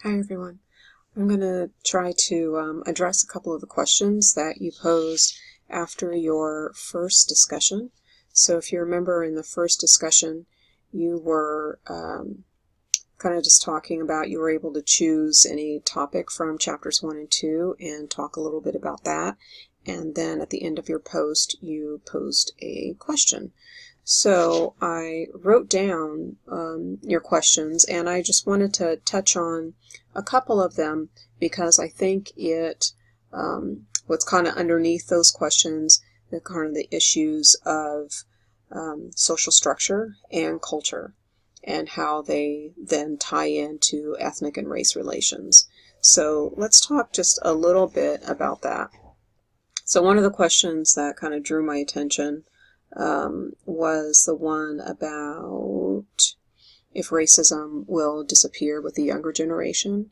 Hi everyone. I'm going to try to address a couple of the questions that you posed after your first discussion. So if you remember in the first discussion, you were kind of just talking about, you were able to choose any topic from chapters 1 and 2 and talk a little bit about that. And then at the end of your post, you posed a question. So I wrote down your questions, and I just wanted to touch on a couple of them because I think what's kind of underneath those questions, the issues of social structure and culture, and how they then tie into ethnic and race relations. So let's talk just a little bit about that. So one of the questions that kind of drew my attention was the one about if racism will disappear with the younger generation,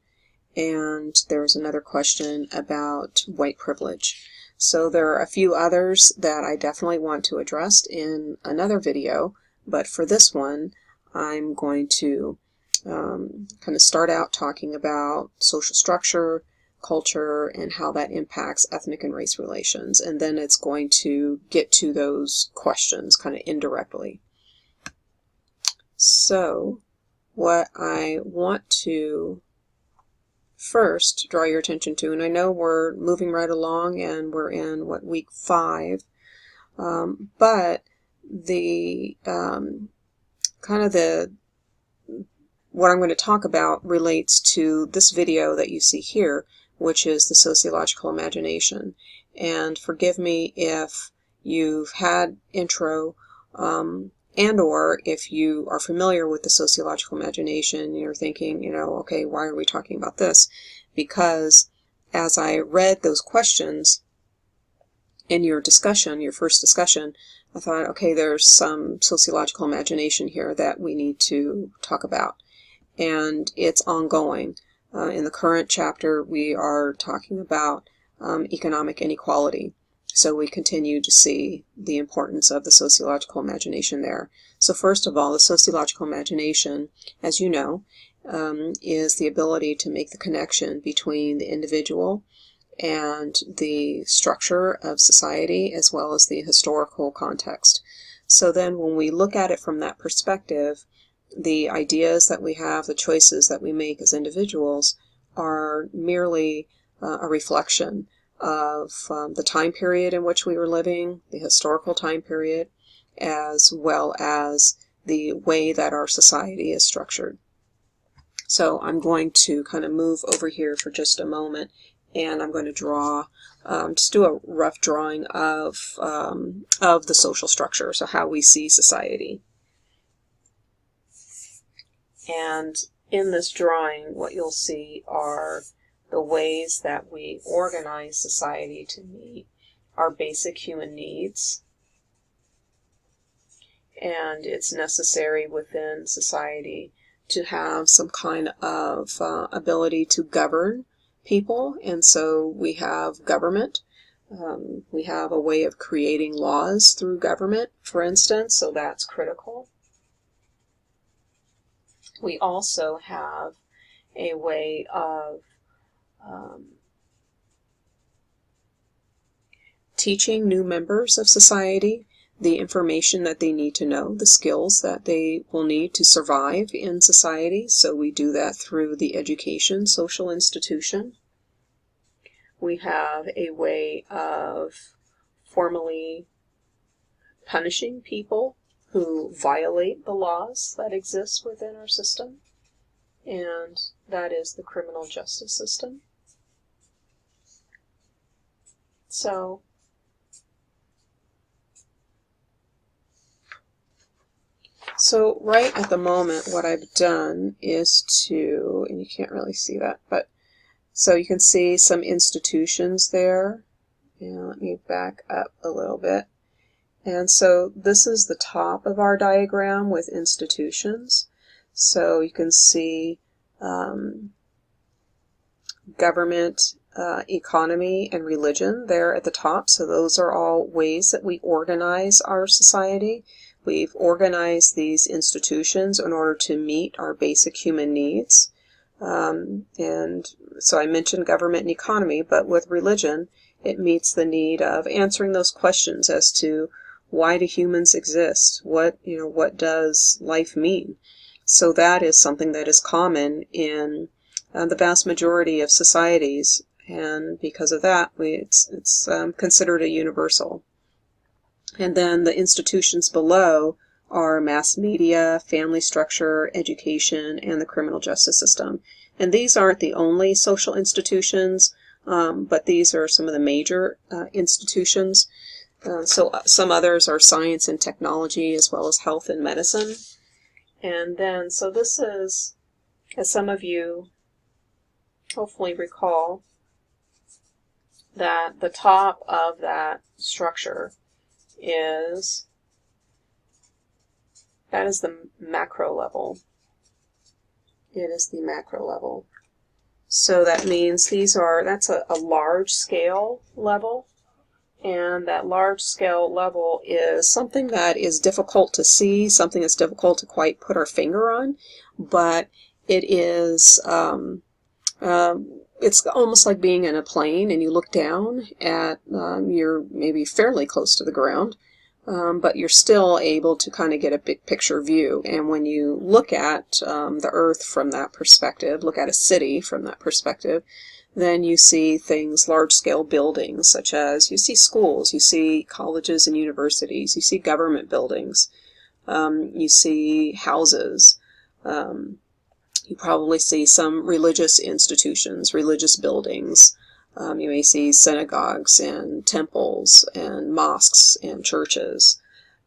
and there was another question about white privilege. So there are a few others that I definitely want to address in another video, but for this one I'm going to kind of start out talking about social structure, culture, and how that impacts ethnic and race relations, and then it's going to get to those questions kind of indirectly. So what I want to first draw your attention to, and I know we're moving right along and we're in week 5, but the what I'm going to talk about relates to this video that you see here, which is the sociological imagination. And forgive me if you've had intro and or if you are familiar with the sociological imagination, you're thinking, okay, why are we talking about this? Because as I read those questions in your discussion, your first discussion, I thought, okay, there's some sociological imagination here that we need to talk about. And it's ongoing. In the current chapter, we are talking about economic inequality. So we continue to see the importance of the sociological imagination there. So first of all, the sociological imagination, as you know, is the ability to make the connection between the individual and the structure of society as well as the historical context. So then when we look at it from that perspective, the ideas that we have, the choices that we make as individuals are merely a reflection of the time period in which we were living, the historical time period, as well as the way that our society is structured. So I'm going to kind of move over here for just a moment, and I'm going to draw, just do a rough drawing of the social structure, so how we see society. And in this drawing, what you'll see are the ways that we organize society to meet our basic human needs. And it's necessary within society to have some kind of ability to govern people. And so we have government. We have a way of creating laws through government, for instance, so that's critical. We also have a way of teaching new members of society the information that they need to know, the skills that they will need to survive in society. So we do that through the education social institution. We have a way of formally punishing people who violate the laws that exist within our system, and that is the criminal justice system. So right at the moment, what I've done is to, and you can't really see that, but so you can see some institutions there. And let me back up a little bit. And so this is the top of our diagram with institutions. So you can see government, economy, and religion there at the top. So those are all ways that we organize our society. We've organized these institutions in order to meet our basic human needs. And so I mentioned government and economy, but with religion, it meets the need of answering those questions as to why do humans exist? What does life mean? So that is something that is common in the vast majority of societies, and because of that, it's considered a universal. And then the institutions below are mass media, family structure, education, and the criminal justice system. And these aren't the only social institutions, but these are some of the major institutions. So some others are science and technology, as well as health and medicine. And then, so this is, as some of you hopefully recall, that the top of that structure that is the macro level. It is the macro level. So that means that's a large scale level, and that large scale level is something that is difficult to see, something that's difficult to quite put our finger on, but it is it's almost like being in a plane and you look down at you're maybe fairly close to the ground, but you're still able to kind of get a big picture view. And when you look at the Earth from that perspective, look at a city from that perspective, then you see things, large-scale buildings, such as you see schools, you see colleges and universities, you see government buildings, you see houses, you probably see some religious institutions, religious buildings. You may see synagogues and temples and mosques and churches.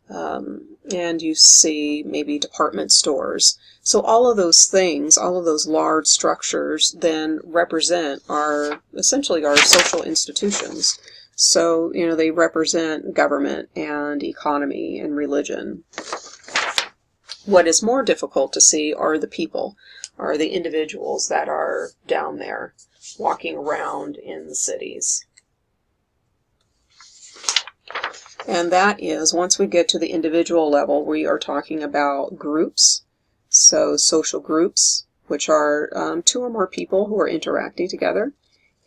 And you see maybe department stores. So all of those things, all of those large structures then represent essentially our social institutions. So, they represent government and economy and religion. What is more difficult to see are the people, are the individuals that are down there walking around in the cities. And that is, once we get to the individual level, we are talking about groups. So social groups, which are 2 or more people who are interacting together.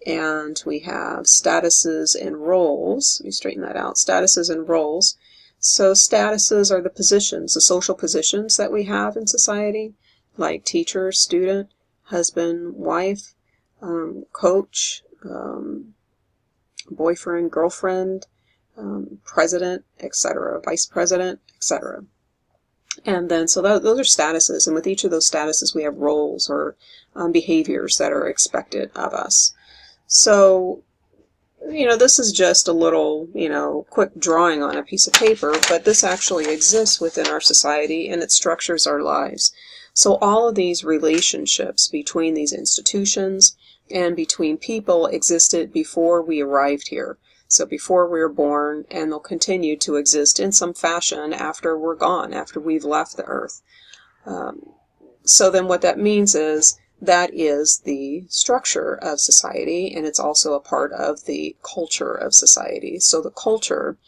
And we have statuses and roles. Let me straighten that out. Statuses and roles. So statuses are the positions, the social positions that we have in society, like teacher, student, husband, wife, coach, boyfriend, girlfriend, president, etc., vice president, etc. And then, so those are statuses, and with each of those statuses we have roles or behaviors that are expected of us. So, this is just a little, quick drawing on a piece of paper, but this actually exists within our society, and it structures our lives. So all of these relationships between these institutions and between people existed before we arrived here. So before we were born, and they'll continue to exist in some fashion after we're gone, after we've left the earth. So then what that means is that is the structure of society, and it's also a part of the culture of society. So the culture,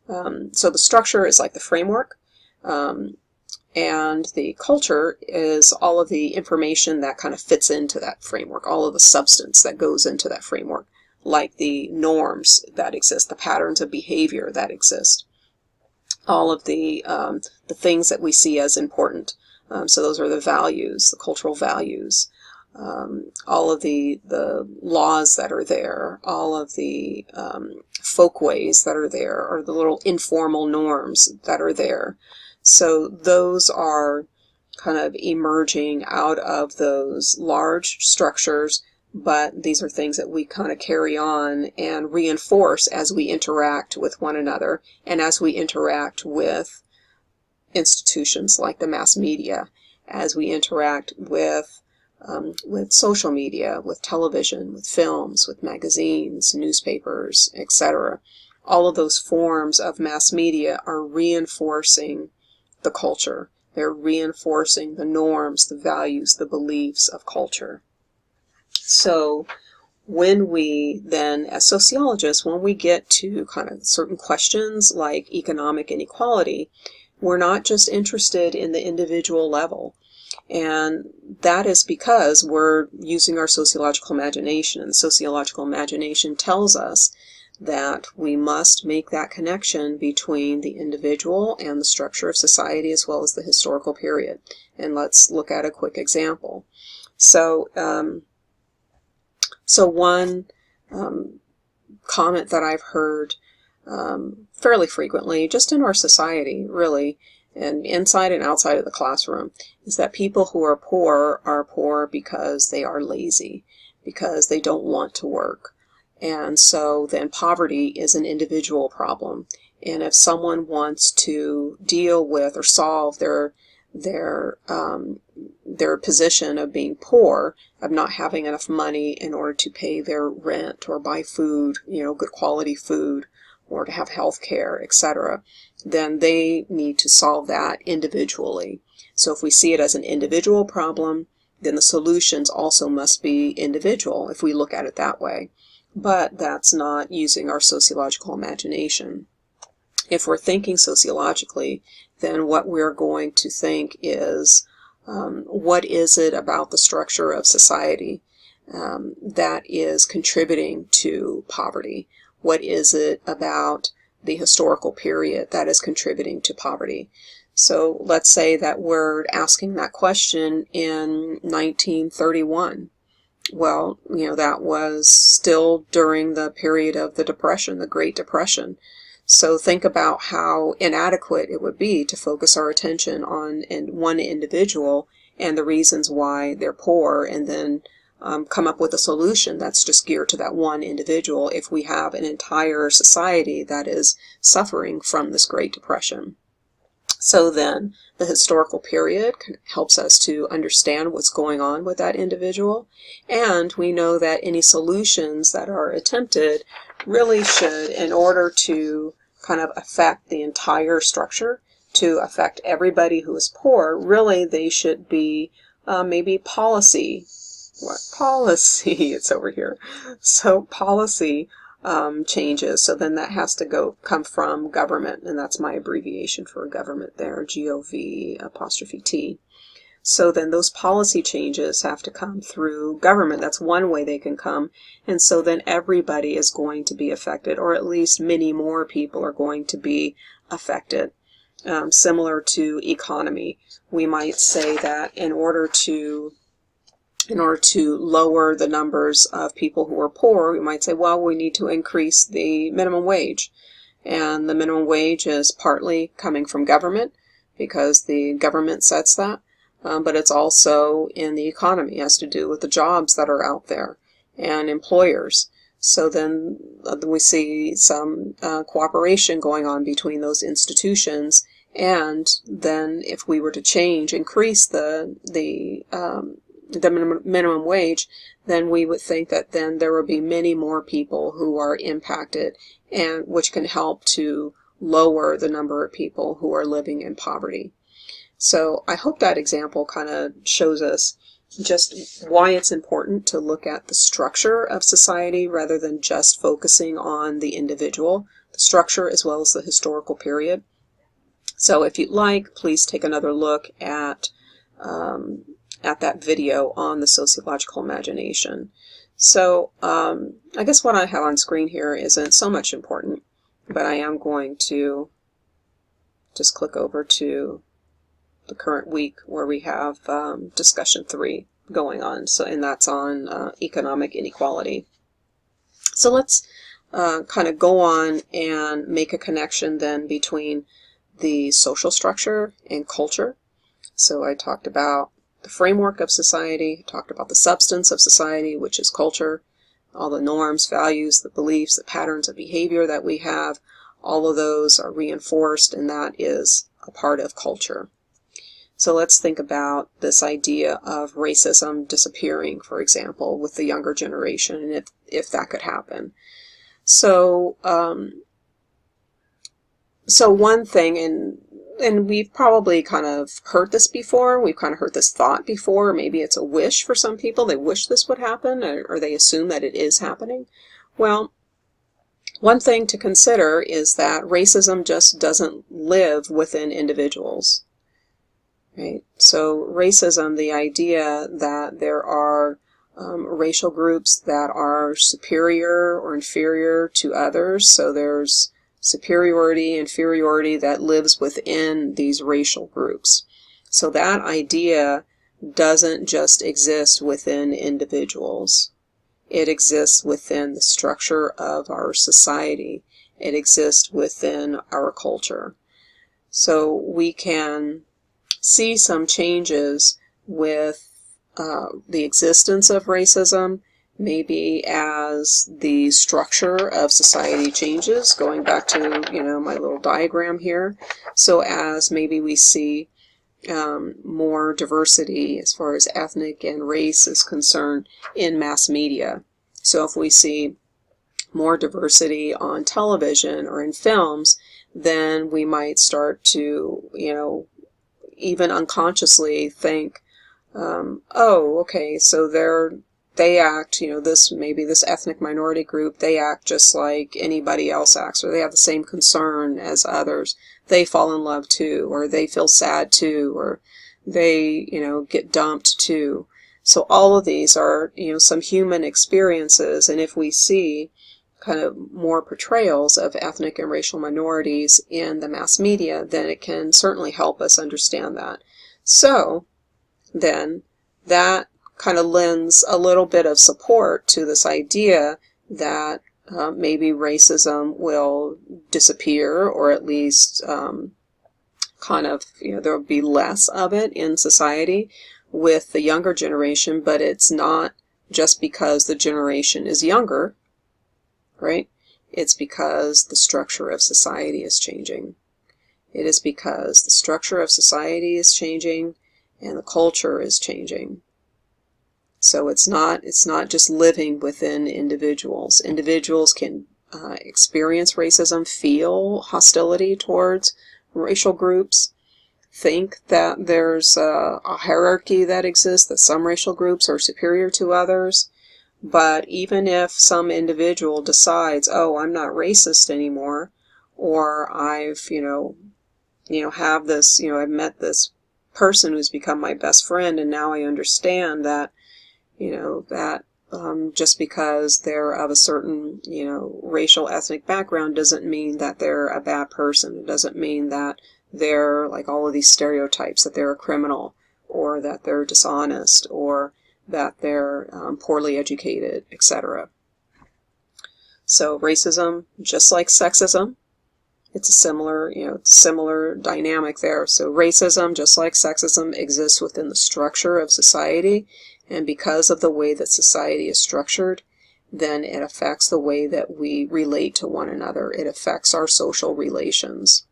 so the structure is like the framework, and the culture is all of the information that kind of fits into that framework, all of the substance that goes into that framework, like the norms that exist, the patterns of behavior that exist, all of the things that we see as important. So those are the values, the cultural values, all of the laws that are there, all of the folkways that are there, or the little informal norms that are there. So those are kind of emerging out of those large structures, but these are things that we kind of carry on and reinforce as we interact with one another and as we interact with institutions like the mass media, as we interact with social media, with television, with films, with magazines, newspapers, etc. All of those forms of mass media are reinforcing the culture. They're reinforcing the norms, the values, the beliefs of culture. So when we then, as sociologists, when we get to kind of certain questions like economic inequality, we're not just interested in the individual level. And that is because we're using our sociological imagination, and the sociological imagination tells us that we must make that connection between the individual and the structure of society as well as the historical period. And let's look at a quick example. So, one comment that I've heard fairly frequently, just in our society, really, and inside and outside of the classroom, is that people who are poor because they are lazy, because they don't want to work. And so then poverty is an individual problem. And if someone wants to deal with or solve their position of being poor, of not having enough money in order to pay their rent or buy food, good quality food, or to have health care, etc., then they need to solve that individually. So if we see it as an individual problem, then the solutions also must be individual, if we look at it that way. But that's not using our sociological imagination. If we're thinking sociologically, then what we're going to think is, what is it about the structure of society that is contributing to poverty? What is it about the historical period that is contributing to poverty? So let's say that we're asking that question in 1931. Well, that was still during the period of the Depression, the Great Depression. So think about how inadequate it would be to focus our attention on one individual and the reasons why they're poor, and then come up with a solution that's just geared to that one individual if we have an entire society that is suffering from this Great Depression. So then the historical period helps us to understand what's going on with that individual, and we know that any solutions that are attempted really should, in order to kind of affect the entire structure, to affect everybody who is poor, really they should be maybe policy. What policy? It's over here. So policy changes. So then that has to come from government, and that's my abbreviation for government there, G-O-V''T. So then those policy changes have to come through government. That's one way they can come. And so then everybody is going to be affected, or at least many more people are going to be affected. Similar to economy, we might say that in order to lower the numbers of people who are poor, we might say, well, we need to increase the minimum wage. And the minimum wage is partly coming from government, because the government sets that. But it's also in the economy. It has to do with the jobs that are out there and employers. So then we see some cooperation going on between those institutions. And then if we were to increase the minimum wage, then we would think that then there will be many more people who are impacted, and which can help to lower the number of people who are living in poverty. So I hope that example kind of shows us just why it's important to look at the structure of society rather than just focusing on the individual, the structure as well as the historical period. So if you'd like, please take another look at that video on the sociological imagination. So I guess what I have on screen here isn't so much important, but I am going to just click over to the current week where we have discussion 3 going on. So, and that's on economic inequality. So let's kind of go on and make a connection then between the social structure and culture. So I talked about the framework of society, talked about the substance of society, which is culture, all the norms, values, the beliefs, the patterns of behavior that we have, all of those are reinforced, and that is a part of culture. So let's think about this idea of racism disappearing, for example, with the younger generation, and if that could happen. So, one thing, and we've probably kind of heard this before, we've kind of heard this thought before, maybe it's a wish for some people, they wish this would happen, or they assume that it is happening. Well, one thing to consider is that racism just doesn't live within individuals. right? So racism, the idea that there are racial groups that are superior or inferior to others, so there's superiority, inferiority that lives within these racial groups. So that idea doesn't just exist within individuals. It exists within the structure of our society. It exists within our culture. So we can see some changes with the existence of racism, maybe as the structure of society changes, going back to, my little diagram here. So as maybe we see more diversity as far as ethnic and race is concerned in mass media. So if we see more diversity on television or in films, then we might start to, even unconsciously think, oh, okay, so they act, this ethnic minority group, they act just like anybody else acts, or they have the same concern as others. They fall in love too, or they feel sad too, or they, get dumped too. So all of these are, some human experiences, and if we see kind of more portrayals of ethnic and racial minorities in the mass media, then it can certainly help us understand that. So then that kind of lends a little bit of support to this idea that maybe racism will disappear, or at least there'll be less of it in society with the younger generation, but it's not just because the generation is younger, right? It's because the structure of society is changing. It is because the structure of society is changing and the culture is changing. So it's not just living within individuals. Individuals can experience racism, feel hostility towards racial groups, think that there's a hierarchy that exists, that some racial groups are superior to others. But even if some individual decides, oh, I'm not racist anymore, or I've, have this, I've met this person who's become my best friend, and now I understand that, just because they're of a certain, racial ethnic background doesn't mean that they're a bad person. It doesn't mean that they're like all of these stereotypes, that they're a criminal, or that they're dishonest, or that they're poorly educated, etc. So racism, just like sexism, it's a similar dynamic there. So racism, just like sexism, exists within the structure of society, and because of the way that society is structured, then it affects the way that we relate to one another. It affects our social relations.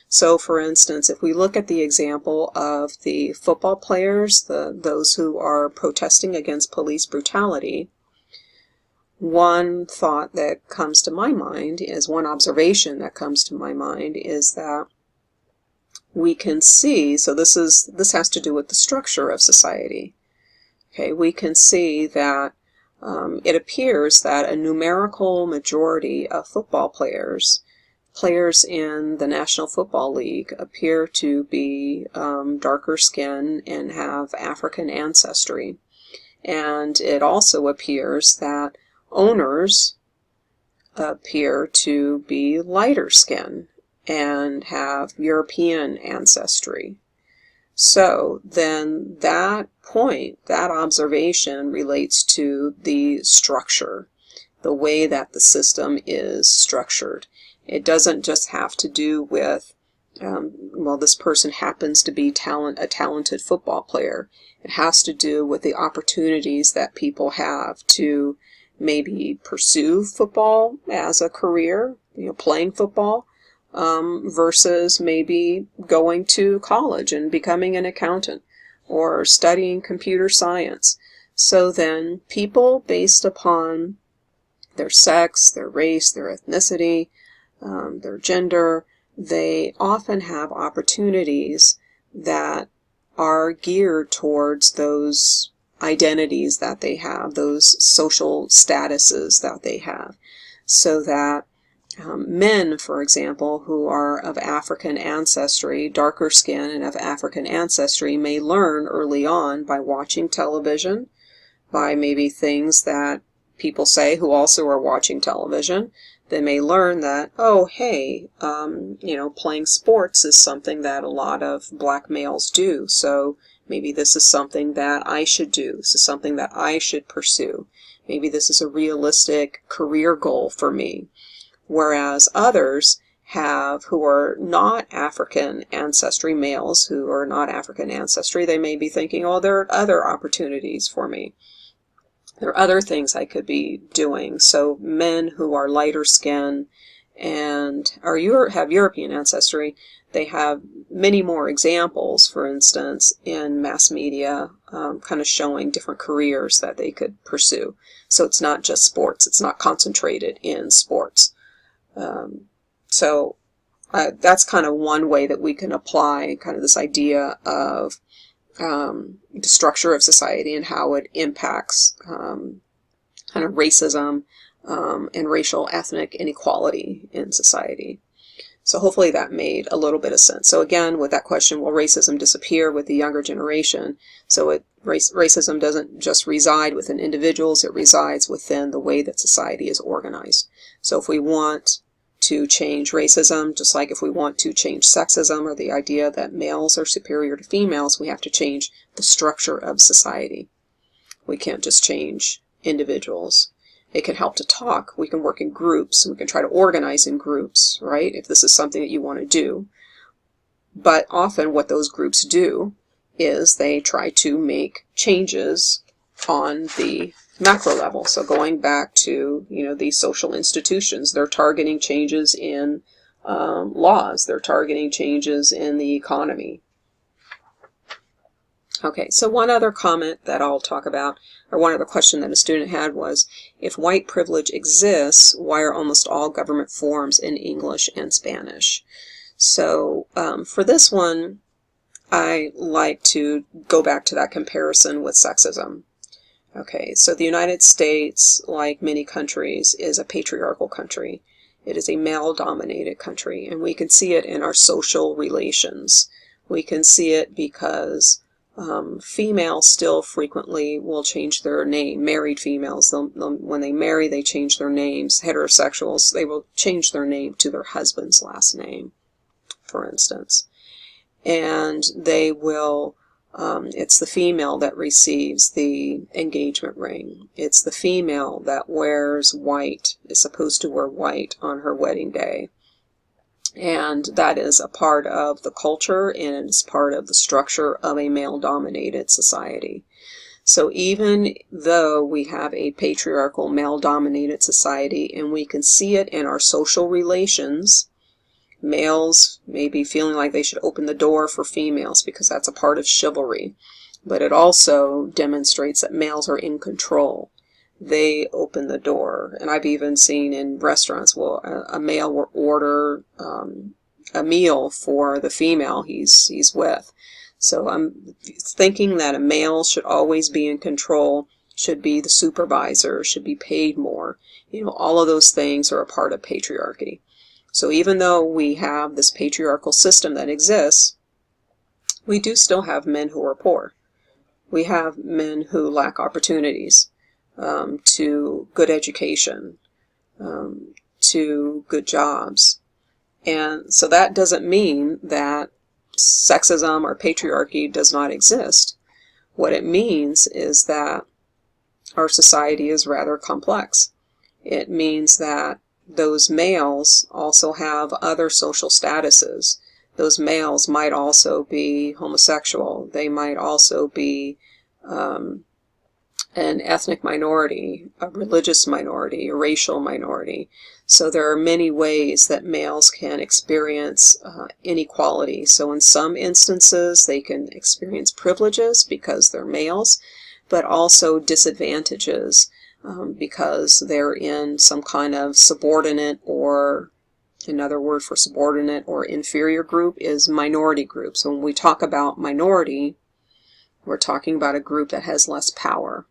So, for instance, if we look at the example of the football players, those who are protesting against police brutality, one thought that comes to my mind is, one observation that comes to my mind is that we can see, so this has to do with the structure of society. Okay, we can see that it appears that a numerical majority of football players in the National Football League appear to be darker skinned and have African ancestry. And it also appears that owners appear to be lighter skinned and have European ancestry. So then that observation relates to the structure, the way that the system is structured. It doesn't just have to do with, this person happens to be a talented football player. It has to do with the opportunities that people have to maybe pursue football as a career, playing football, versus maybe going to college and becoming an accountant or studying computer science. So then people, based upon their sex, their race, their ethnicity, their gender, they often have opportunities that are geared towards those identities that they have, those social statuses that they have, so that Men, for example, who are of African ancestry, darker skin and of African ancestry, may learn early on by watching television, by maybe things that people say who also are watching television. They may learn that, oh, hey, playing sports is something that a lot of black males do, so maybe this is something that I should do. This is something that I should pursue. Maybe this is a realistic career goal for me. Whereas others who are not African ancestry, males who are not African ancestry, they may be thinking, oh, there are other opportunities for me. There are other things I could be doing. So men who are lighter skin and have European ancestry, they have many more examples, for instance, in mass media, kind of showing different careers that they could pursue. So it's not just sports. It's not concentrated in sports. That's kind of one way that we can apply kind of this idea of the structure of society and how it impacts kind of racism and racial ethnic inequality in society. So hopefully that made a little bit of sense. So again, with that question, will racism disappear with the younger generation? So racism doesn't just reside within individuals, it resides within the way that society is organized. So if we want to change racism, just like if we want to change sexism or the idea that males are superior to females, we have to change the structure of society. We can't just change individuals. It can help to talk. We can work in groups. We can try to organize in groups, right? If this is something that you want to do. But often what those groups do is they try to make changes on the macro level. So going back to, these social institutions, they're targeting changes in laws. They're targeting changes in the economy. Okay, so one other comment that I'll talk about, or one other question that a student had was, if white privilege exists, why are almost all government forms in English and Spanish? So for this one, I like to go back to that comparison with sexism. Okay, so the United States, like many countries, is a patriarchal country. It is a male-dominated country, and we can see it in our social relations. We can see it because females still frequently will change their name. Married females, when they marry, they change their names. Heterosexuals, they will change their name to their husband's last name, for instance. And they will, it's the female that receives the engagement ring. It's the female that wears white, is supposed to wear white on her wedding day. And that is a part of the culture, and it's part of the structure of a male-dominated society. So even though we have a patriarchal, male-dominated society, and we can see it in our social relations, males may be feeling like they should open the door for females because that's a part of chivalry. But it also demonstrates that males are in control. They open the door. And I've even seen in restaurants, well, a male will order a meal for the female he's with. So I'm thinking that a male should always be in control, should be the supervisor, should be paid more. All of those things are a part of patriarchy. So even though we have this patriarchal system that exists, we do still have men who are poor. We have men who lack opportunities to good education, to good jobs. And so that doesn't mean that sexism or patriarchy does not exist. What it means is that our society is rather complex. It means that those males also have other social statuses. Those males might also be homosexual. They might also be an ethnic minority, a religious minority, a racial minority. So there are many ways that males can experience inequality. So in some instances, they can experience privileges because they're males, but also disadvantages because they're in some kind of subordinate, or another word for subordinate or inferior group is minority group. So when we talk about minority, we're talking about a group that has less power.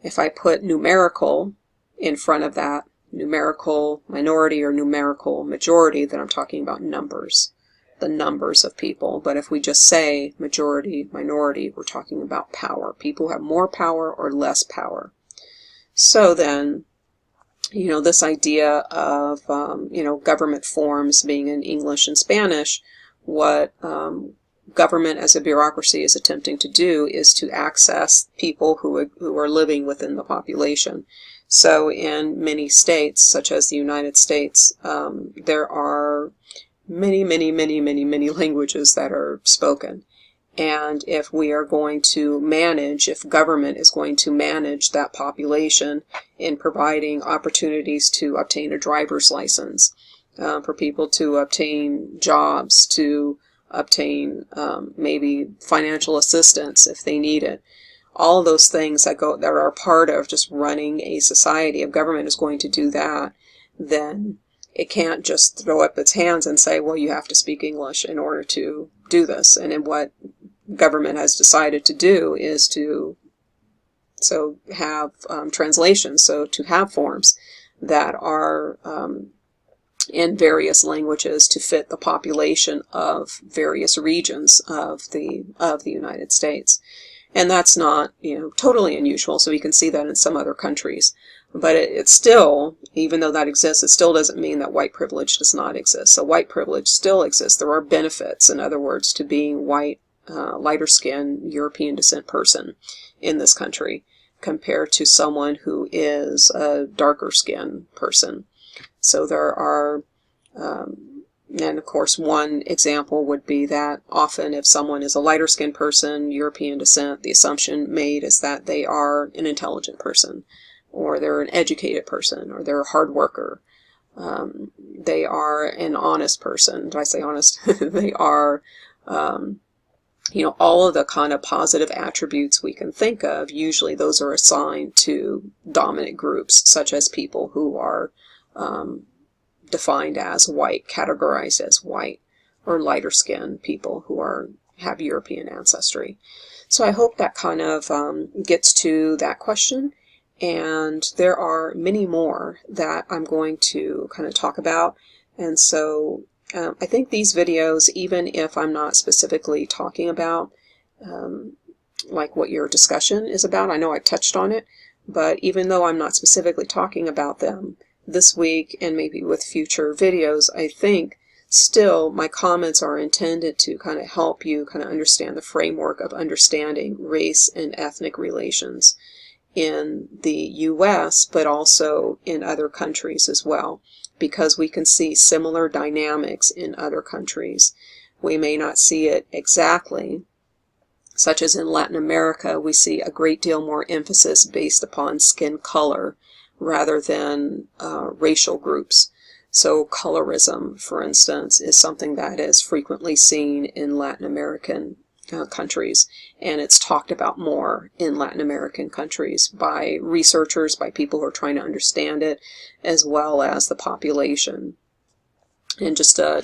If I put numerical in front of that, numerical minority or numerical majority, then I'm talking about numbers, the numbers of people. But if we just say majority, minority, we're talking about power. People have more power or less power. So then, this idea of, government forms being in English and Spanish, what government as a bureaucracy is attempting to do is to access people who are living within the population. So in many states, such as the United States, there are many languages that are spoken. And if we are going to manage, if government is going to manage that population in providing opportunities to obtain a driver's license, for people to obtain jobs, to obtain maybe financial assistance if they need it, all of those things that are part of just running a society, if government is going to do that, then it can't just throw up its hands and say, well, you have to speak English in order to do this. And then what government has decided to do is to have translations, so to have forms that are in various languages to fit the population of various regions of the United States. And that's not, totally unusual, so we can see that in some other countries. But it's still, even though that exists, it still doesn't mean that white privilege does not exist. So white privilege still exists. There are benefits, in other words, to being white, lighter skinned, European descent person in this country compared to someone who is a darker skinned person. So there are, and of course one example would be that often if someone is a lighter skinned person, European descent, the assumption made is that they are an intelligent person, or they're an educated person, or they're a hard worker. They are an honest person. Did I say honest? They are, all of the kind of positive attributes we can think of. Usually those are assigned to dominant groups, such as people who are defined as white, categorized as white, or lighter skinned people who have European ancestry. So I hope that kind of gets to that question. And there are many more that I'm going to kind of talk about. And so I think these videos, even if I'm not specifically talking about like what your discussion is about, I know I touched on it, but even though I'm not specifically talking about them this week and maybe with future videos, I think still my comments are intended to kind of help you kind of understand the framework of understanding race and ethnic relations in the U.S., but also in other countries as well, because we can see similar dynamics in other countries. We may not see it exactly, such as in Latin America, we see a great deal more emphasis based upon skin color rather than racial groups. So colorism, for instance, is something that is frequently seen in Latin American countries, and it's talked about more in Latin American countries by researchers, by people who are trying to understand it, as well as the population. And just a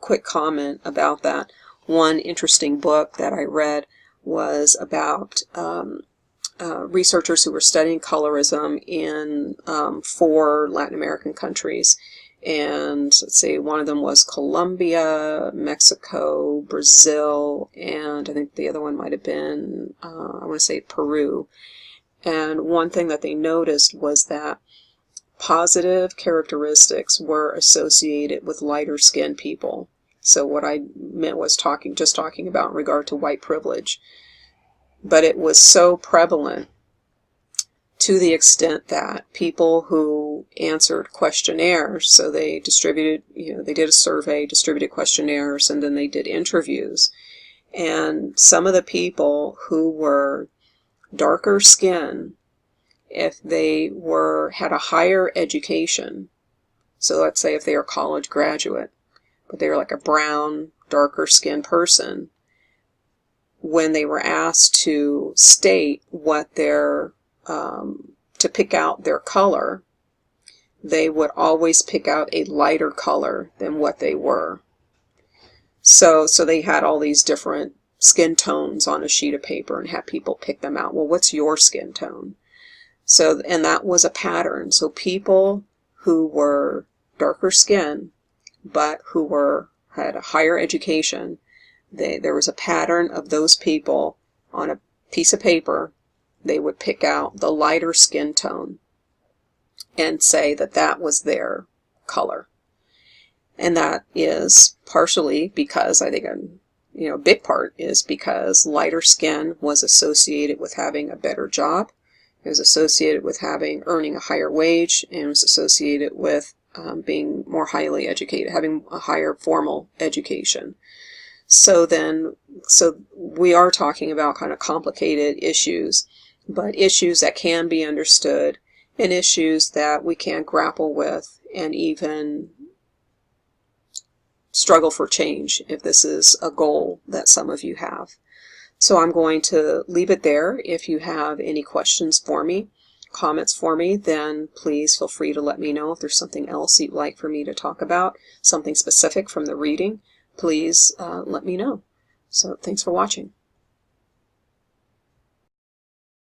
quick comment about that. One interesting book that I read was about researchers who were studying colorism in 4 Latin American countries. And let's see, one of them was Colombia, Mexico, Brazil, and I think the other one might have been, I want to say Peru. And one thing that they noticed was that positive characteristics were associated with lighter skinned people. So what I meant was just talking about in regard to white privilege. But it was so prevalent to the extent that people who answered questionnaires, so they distributed, they did a survey, distributed questionnaires, and then they did interviews. And some of the people who were darker skin, if they had a higher education, so let's say if they are a college graduate, but they were like a brown, darker skinned person, when they were asked to state what their to pick out their color, they would always pick out a lighter color than what they were. So they had all these different skin tones on a sheet of paper and had people pick them out. Well, what's your skin tone? So, and that was a pattern. So people who were darker skin, but who had a higher education, there was a pattern of those people on a piece of paper. They would pick out the lighter skin tone and say that that was their color. And that is partially because, I think, a big part is because lighter skin was associated with having a better job. It was associated with earning a higher wage, and it was associated with being more highly educated, having a higher formal education. So we are talking about kind of complicated issues, but issues that can be understood and issues that we can grapple with and even struggle for change if this is a goal that some of you have. So I'm going to leave it there. If you have any questions for me, comments for me, then please feel free to let me know. If there's something else you'd like for me to talk about, something specific from the reading, please let me know. So thanks for watching.